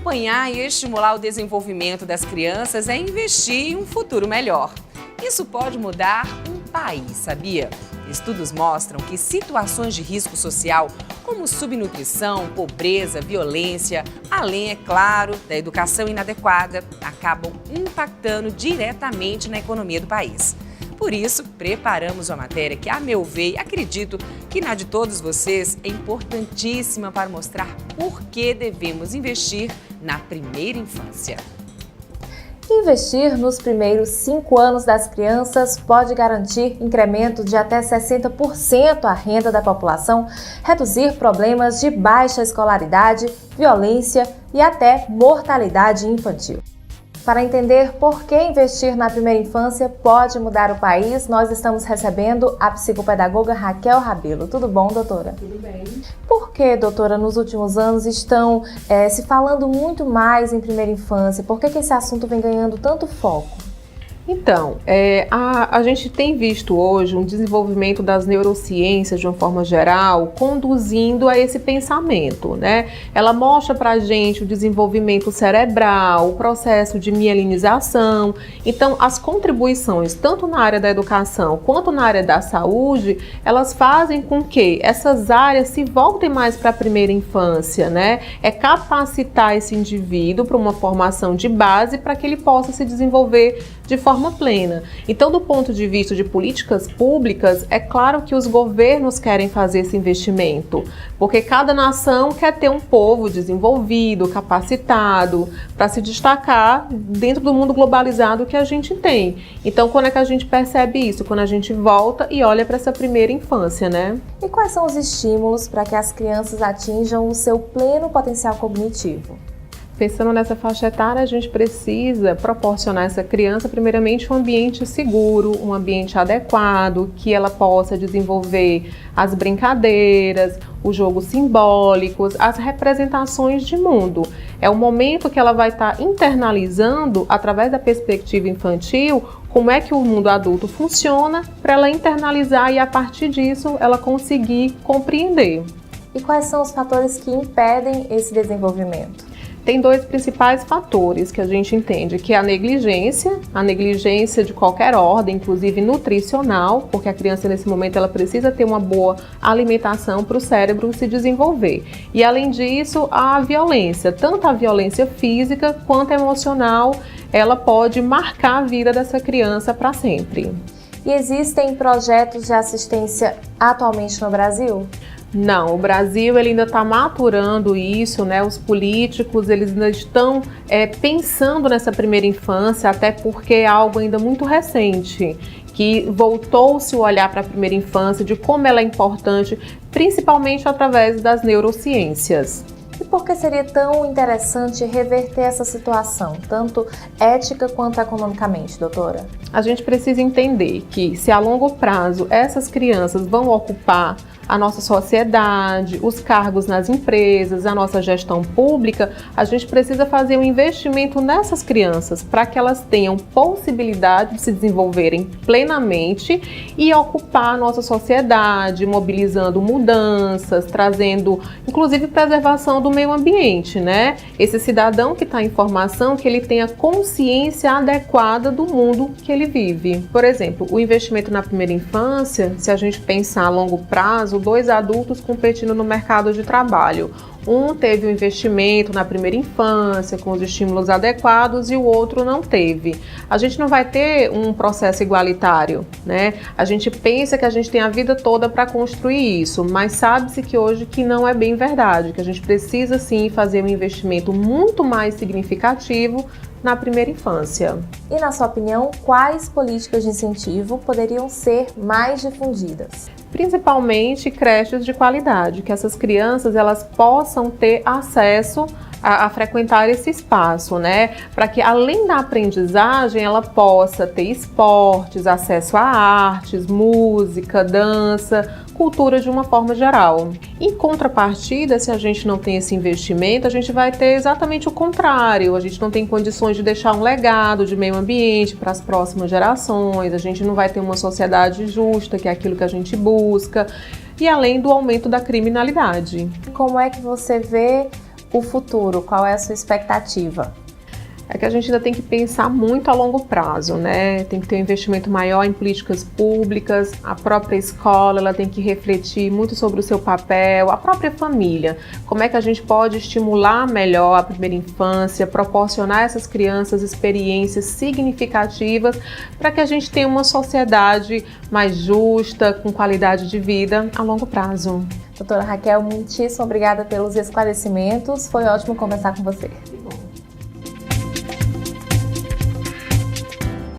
Acompanhar e estimular o desenvolvimento das crianças é investir em um futuro melhor. Isso pode mudar um país, sabia? Estudos mostram que situações de risco social, como subnutrição, pobreza, violência, além, é claro, da educação inadequada, acabam impactando diretamente na economia do país. Por isso, preparamos uma matéria que, a meu ver, acredito que na de todos vocês, é importantíssima para mostrar por que devemos investir na primeira infância. Investir nos primeiros 5 anos das crianças pode garantir incremento de até 60% à renda da população, reduzir problemas de baixa escolaridade, violência e até mortalidade infantil. Para entender por que investir na primeira infância pode mudar o país, nós estamos recebendo a psicopedagoga Raquel Rabelo. Tudo bom, doutora? Tudo bem. Por que, doutora, nos últimos anos estão se falando muito mais em primeira infância? Por que esse assunto vem ganhando tanto foco? Então, a gente tem visto hoje um desenvolvimento das neurociências de uma forma geral, conduzindo a esse pensamento, né? Ela mostra pra gente o desenvolvimento cerebral, o processo de mielinização. Então, as contribuições, tanto na área da educação quanto na área da saúde, elas fazem com que essas áreas se voltem mais para a primeira infância, né? É capacitar esse indivíduo para uma formação de base para que ele possa se desenvolver de forma plena. Então, do ponto de vista de políticas públicas, é claro que os governos querem fazer esse investimento, porque cada nação quer ter um povo desenvolvido, capacitado, para se destacar dentro do mundo globalizado que a gente tem. Então, quando é que a gente percebe isso? Quando a gente volta e olha para essa primeira infância, né? E quais são os estímulos para que as crianças atinjam o seu pleno potencial cognitivo? Pensando nessa faixa etária, a gente precisa proporcionar a essa criança, primeiramente, um ambiente seguro, um ambiente adequado, que ela possa desenvolver as brincadeiras, os jogos simbólicos, as representações de mundo. É o momento que ela vai estar internalizando, através da perspectiva infantil, como é que o mundo adulto funciona, para ela internalizar e, a partir disso, ela conseguir compreender. E quais são os fatores que impedem esse desenvolvimento? Tem 2 principais fatores que a gente entende, que é a negligência de qualquer ordem, inclusive nutricional, porque a criança nesse momento ela precisa ter uma boa alimentação para o cérebro se desenvolver. E além disso, a violência, tanto a violência física quanto emocional, ela pode marcar a vida dessa criança para sempre. E existem projetos de assistência atualmente no Brasil? Não, o Brasil ele ainda está maturando isso, né? Os políticos eles ainda estão pensando nessa primeira infância, até porque é algo ainda muito recente, que voltou-se o olhar para a primeira infância, de como ela é importante, principalmente através das neurociências. E por que seria tão interessante reverter essa situação, tanto ética quanto economicamente, doutora? A gente precisa entender que, se a longo prazo essas crianças vão ocupar a nossa sociedade, os cargos nas empresas, a nossa gestão pública, a gente precisa fazer um investimento nessas crianças para que elas tenham possibilidade de se desenvolverem plenamente e ocupar a nossa sociedade, mobilizando mudanças, trazendo inclusive preservação do meio ambiente, né? Esse cidadão que está em formação, que ele tenha consciência adequada do mundo que ele vive. Por exemplo, o investimento na primeira infância, se a gente pensar a longo prazo, 2 adultos competindo no mercado de trabalho. Um teve um investimento na primeira infância, com os estímulos adequados, e o outro não teve. A gente não vai ter um processo igualitário, né? A gente pensa que a gente tem a vida toda para construir isso, mas sabe-se que hoje que não é bem verdade, que a gente precisa sim fazer um investimento muito mais significativo na primeira infância. E, na sua opinião, quais políticas de incentivo poderiam ser mais difundidas? Principalmente creches de qualidade, que essas crianças elas possam ter acesso a frequentar esse espaço, né? Para que, além da aprendizagem, ela possa ter esportes, acesso a artes, música, dança, cultura de uma forma geral. Em contrapartida, se a gente não tem esse investimento, a gente vai ter exatamente o contrário. A gente não tem condições de deixar um legado de meio ambiente para as próximas gerações, a gente não vai ter uma sociedade justa, que é aquilo que a gente busca, e além do aumento da criminalidade. Como é que você vê o futuro? Qual é a sua expectativa? É que a gente ainda tem que pensar muito a longo prazo, né? Tem que ter um investimento maior em políticas públicas, a própria escola ela tem que refletir muito sobre o seu papel, a própria família. Como é que a gente pode estimular melhor a primeira infância, proporcionar a essas crianças experiências significativas para que a gente tenha uma sociedade mais justa, com qualidade de vida a longo prazo. Doutora Raquel, muitíssimo obrigada pelos esclarecimentos. Foi ótimo conversar com você.